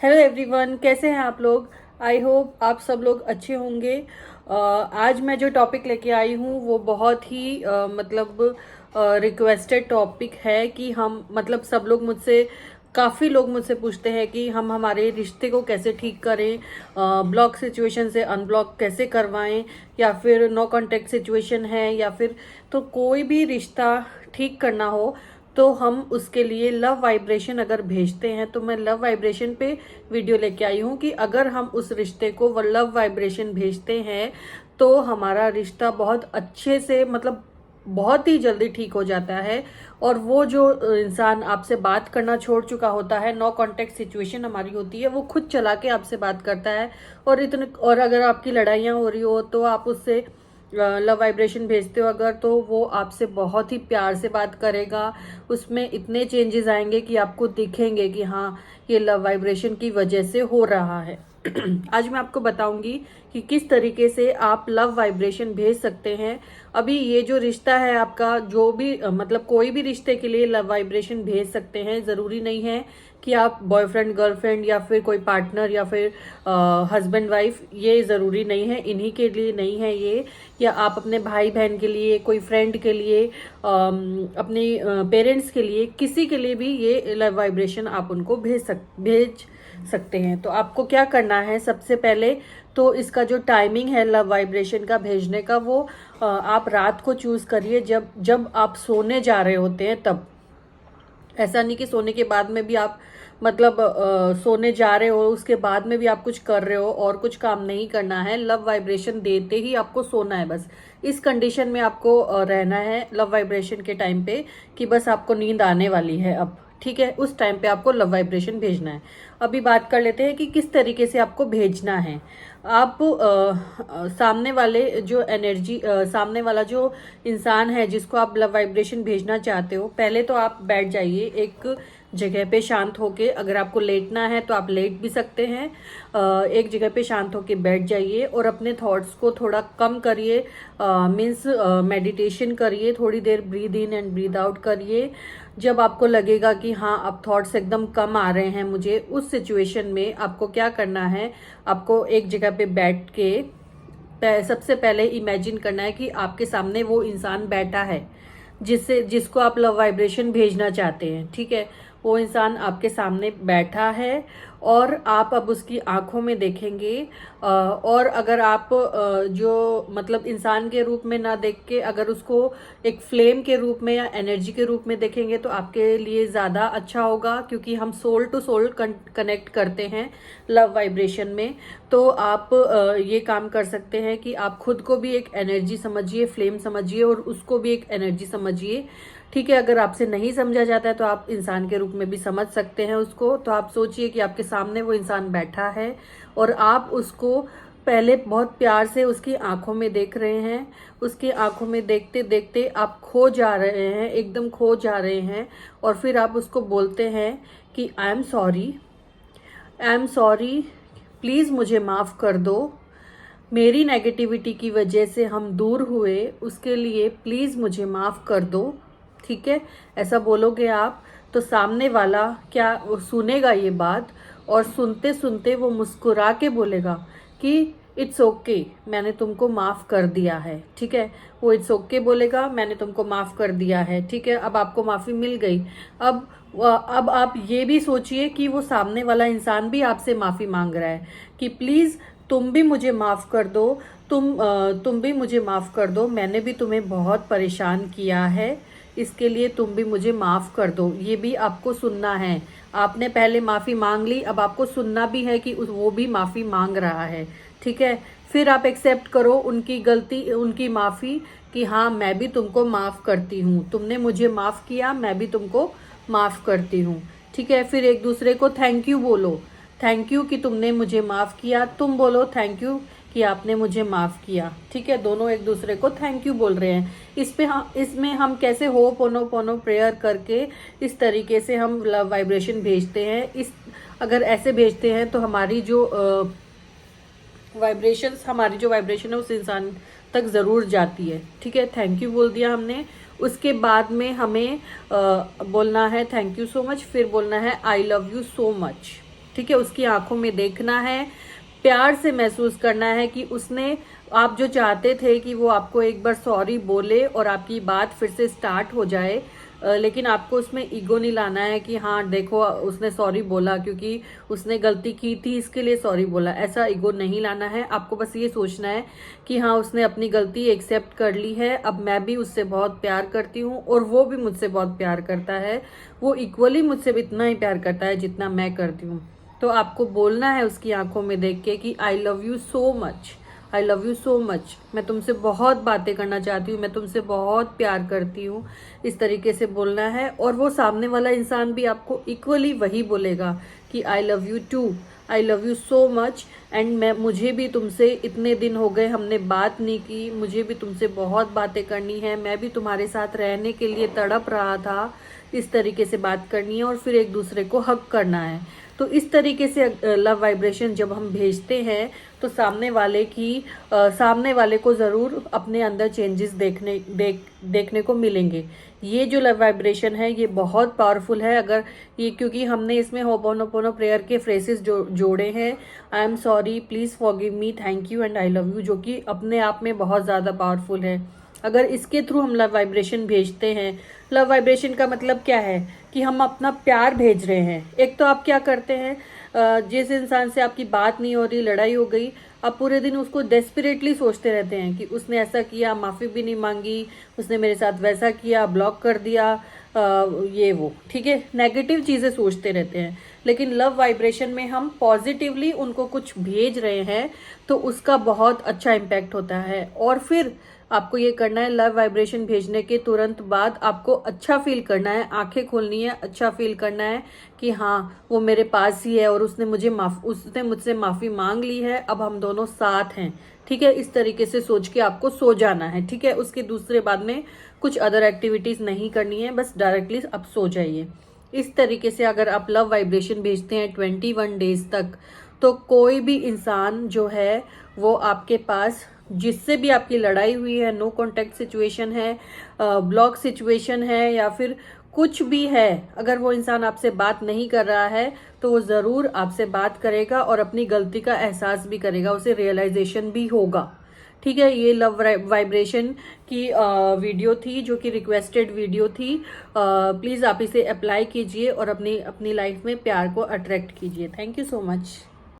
Hello everyone, कैसे हैं आप लोग। आई होप आप सब लोग अच्छे होंगे। आज मैं जो टॉपिक लेके आई हूँ वो बहुत ही रिक्वेस्टेड टॉपिक है कि हम सब लोग मुझसे काफ़ी लोग मुझसे पूछते हैं कि हम हमारे रिश्ते को कैसे ठीक करें, ब्लॉक सिचुएशन से अनब्लॉक कैसे करवाएं, या फिर नो कांटेक्ट सिचुएशन है, या फिर तो कोई भी रिश्ता ठीक करना हो तो हम उसके लिए लव वाइब्रेशन अगर भेजते हैं तो मैं लव वाइब्रेशन पे वीडियो लेके आई हूँ कि अगर हम उस रिश्ते को वो लव वाइब्रेशन भेजते हैं तो हमारा रिश्ता बहुत अच्छे से बहुत ही जल्दी ठीक हो जाता है। और वो जो इंसान आपसे बात करना छोड़ चुका होता है, नो कांटेक्ट सिचुएशन हमारी होती है, वो खुद चला के आपसे बात करता है। और अगर आपकी लड़ाइयाँ हो रही हो तो आप उससे लव वाइब्रेशन भेजते हो अगर, तो वो आपसे बहुत ही प्यार से बात करेगा। उसमें इतने चेंजेस आएंगे कि आपको दिखेंगे कि हाँ, ये लव वाइब्रेशन की वजह से हो रहा है। आज मैं आपको बताऊंगी कि किस तरीके से आप लव वाइब्रेशन भेज सकते हैं। अभी ये जो रिश्ता है आपका, जो भी कोई भी रिश्ते के लिए लव वाइब्रेशन भेज सकते हैं। ज़रूरी नहीं है कि आप बॉयफ्रेंड गर्लफ्रेंड या फिर कोई पार्टनर या फिर हस्बैंड वाइफ, ये ज़रूरी नहीं है, इन्हीं के लिए नहीं है ये। या आप अपने भाई बहन के लिए, कोई फ्रेंड के लिए, अपने पेरेंट्स के लिए, किसी के लिए भी ये लव वाइब्रेशन आप उनको भेज सकते हैं। तो आपको क्या करना है, सबसे पहले तो इसका जो टाइमिंग है लव वाइब्रेशन का भेजने का, वो आप रात को चूज करिए, जब जब आप सोने जा रहे होते हैं तब। ऐसा नहीं कि सोने के बाद में भी आप सोने जा रहे हो उसके बाद में भी आप कुछ कर रहे हो और कुछ काम नहीं करना है। लव वाइब्रेशन देते ही आपको सोना है, बस इस कंडीशन में आपको रहना है लव वाइब्रेशन के टाइम पे, कि बस आपको नींद आने वाली है अब, ठीक है, उस टाइम पे आपको लव वाइब्रेशन भेजना है। अभी बात कर लेते हैं कि किस तरीके से आपको भेजना है। आप सामने वाले जो एनर्जी, सामने वाला जो इंसान है जिसको आप लव वाइब्रेशन भेजना चाहते हो, पहले तो आप बैठ जाइए एक जगह पे शांत होके। अगर आपको लेटना है तो आप लेट भी सकते हैं। एक जगह पे शांत होके बैठ जाइए और अपने थॉट्स को थोड़ा कम करिए। मीन्स मेडिटेशन करिए, थोड़ी देर breathe in and breathe out करिए। जब आपको लगेगा कि हाँ, अब थॉट्स एकदम कम आ रहे हैं मुझे, उस सिचुएशन में आपको क्या करना है, आपको एक जगह पे बैठ के सबसे पहले इमेजिन करना है कि आपके सामने वो इंसान बैठा है जिसको आप लव वाइब्रेशन भेजना चाहते हैं, ठीक है। वो इंसान आपके सामने बैठा है और आप अब उसकी आंखों में देखेंगे। और अगर आप जो इंसान के रूप में ना देख के, अगर उसको एक फ्लेम के रूप में या एनर्जी के रूप में देखेंगे तो आपके लिए ज़्यादा अच्छा होगा, क्योंकि हम सोल टू सोल कनेक्ट करते हैं लव वाइब्रेशन में। तो आप ये काम कर सकते हैं कि आप खुद को भी एक एनर्जी समझिए, फ्लेम समझिए, और उसको भी एक एनर्जी समझिए, ठीक है। अगर आपसे नहीं समझा जाता है तो आप इंसान के रूप में भी समझ सकते हैं उसको। तो आप सोचिए कि आपके सामने वो इंसान बैठा है और आप उसको पहले बहुत प्यार से उसकी आंखों में देख रहे हैं। उसकी आंखों में देखते देखते आप खो जा रहे हैं, एकदम खो जा रहे हैं। और फिर आप उसको बोलते हैं कि I am sorry, I am sorry, please मुझे माफ़ कर दो। मेरी नेगेटिविटी की वजह से हम दूर हुए, उसके लिए प्लीज़ मुझे माफ़ कर दो, ठीक है। ऐसा बोलोगे आप तो सामने वाला क्या वो सुनेगा ये बात, और सुनते सुनते वो मुस्कुरा के बोलेगा कि इट्स ओके, मैंने तुमको माफ़ कर दिया है, ठीक है। वो इट्स ओके बोलेगा, मैंने तुमको माफ़ कर दिया है, ठीक है। अब आपको माफ़ी मिल गई। अब अब आप ये भी सोचिए कि वो सामने वाला इंसान भी आपसे माफ़ी मांग रहा है कि प्लीज़ तुम भी मुझे माफ़ कर दो, तुम भी मुझे माफ़ कर दो, मैंने भी तुम्हें बहुत परेशान किया है, इसके लिए तुम भी मुझे माफ़ कर दो। ये भी आपको सुनना है। आपने पहले माफ़ी मांग ली, अब आपको सुनना भी है कि वो भी माफ़ी मांग रहा है, ठीक है। फिर आप एक्सेप्ट करो उनकी गलती, उनकी माफ़ी, कि हाँ, मैं भी तुमको माफ़ करती हूँ, तुमने मुझे माफ़ किया, मैं भी तुमको माफ़ करती हूँ, ठीक है। फिर एक दूसरे को थैंक यू बोलो, थैंक यू कि तुमने मुझे माफ़ किया, तुम बोलो थैंक यू कि आपने मुझे माफ़ किया, ठीक है। दोनों एक दूसरे को थैंक यू बोल रहे हैं। इसमें हम कैसे हो पोनो पोनो प्रेयर करके इस तरीके से हम लव वाइब्रेशन भेजते हैं। अगर ऐसे भेजते हैं तो हमारी जो वाइब्रेशन है उस इंसान तक ज़रूर जाती है, ठीक है। थैंक यू बोल दिया हमने, उसके बाद में हमें बोलना है थैंक यू सो मच, फिर बोलना है आई लव यू सो मच, ठीक है, उसकी आंखों में देखना है, प्यार से महसूस करना है कि उसने, आप जो चाहते थे कि वो आपको एक बार सॉरी बोले और आपकी बात फिर से स्टार्ट हो जाए, लेकिन आपको उसमें ईगो नहीं लाना है कि हाँ देखो उसने सॉरी बोला क्योंकि उसने गलती की थी इसके लिए सॉरी बोला, ऐसा ईगो नहीं लाना है। आपको बस ये सोचना है कि हाँ उसने अपनी गलती एक्सेप्ट कर ली है, अब मैं भी उससे बहुत प्यार करती हूँ और वो भी मुझसे बहुत प्यार करता है, वो इक्वली मुझसे भी इतना ही प्यार करता है जितना मैं करती हूँ। तो आपको बोलना है उसकी आंखों में देख के कि I love you so much, I love you so much, मैं तुमसे बहुत बातें करना चाहती हूँ, मैं तुमसे बहुत प्यार करती हूँ, इस तरीके से बोलना है। और वो सामने वाला इंसान भी आपको इक्वली वही बोलेगा कि I love you too, I love you so much, and मैं, मुझे भी तुमसे इतने दिन हो गए हमने बात नहीं की, मुझे भी तुमसे बहुत बातें करनी है, मैं भी तुम्हारे साथ रहने के लिए तड़प रहा था, इस तरीके से बात करनी है और फिर एक दूसरे को हक करना है। तो इस तरीके से लव वाइब्रेशन जब हम भेजते हैं तो सामने वाले को ज़रूर अपने अंदर चेंजेस देखने को मिलेंगे। ये जो लव वाइब्रेशन है ये बहुत पावरफुल है। अगर ये, क्योंकि हमने इसमें होपोनोपोनो प्रेयर के फ्रेसेस जोड़े हैं, I am sorry, please forgive me, thank you and I love you, जो कि अपने आप में बहुत ज़्यादा पावरफुल है। अगर इसके थ्रू हम लव वाइब्रेशन भेजते हैं, लव वाइब्रेशन का मतलब क्या है कि हम अपना प्यार भेज रहे हैं। एक तो आप क्या करते हैं, जिस इंसान से आपकी बात नहीं हो रही, लड़ाई हो गई, आप पूरे दिन उसको डेस्परेटली सोचते रहते हैं कि उसने ऐसा किया, माफ़ी भी नहीं मांगी, उसने मेरे साथ वैसा किया, ब्लॉक कर दिया, ये वो, ठीक है, नेगेटिव चीज़ें सोचते रहते हैं। लेकिन लव वाइब्रेशन में हम पॉजिटिवली उनको कुछ भेज रहे हैं तो उसका बहुत अच्छा इम्पैक्ट होता है। और फिर आपको ये करना है, लव वाइब्रेशन भेजने के तुरंत बाद आपको अच्छा फील करना है, आंखें खोलनी है, अच्छा फील करना है कि हाँ वो मेरे पास ही है और उसने मुझसे माफ़ी मांग ली है, अब हम दोनों साथ हैं, ठीक है। इस तरीके से सोच के आपको सो जाना है, ठीक है। उसके दूसरे बाद में कुछ अदर एक्टिविटीज़ नहीं करनी है, बस डायरेक्टली आप सो जाइए। इस तरीके से अगर आप लव वाइब्रेशन भेजते हैं 21 डेज तक, तो कोई भी इंसान जो है वो आपके पास, जिससे भी आपकी लड़ाई हुई है, नो कॉन्टैक्ट सिचुएशन है, ब्लॉक सिचुएशन है या फिर कुछ भी है, अगर वो इंसान आपसे बात नहीं कर रहा है तो वो ज़रूर आपसे बात करेगा और अपनी गलती का एहसास भी करेगा, उसे रियलाइजेशन भी होगा, ठीक है। ये लव वाइब्रेशन की वीडियो थी, जो कि रिक्वेस्टेड वीडियो थी। प्लीज़ आप इसे अप्लाई कीजिए और अपनी लाइफ में प्यार को अट्रैक्ट कीजिए। Thank you so much.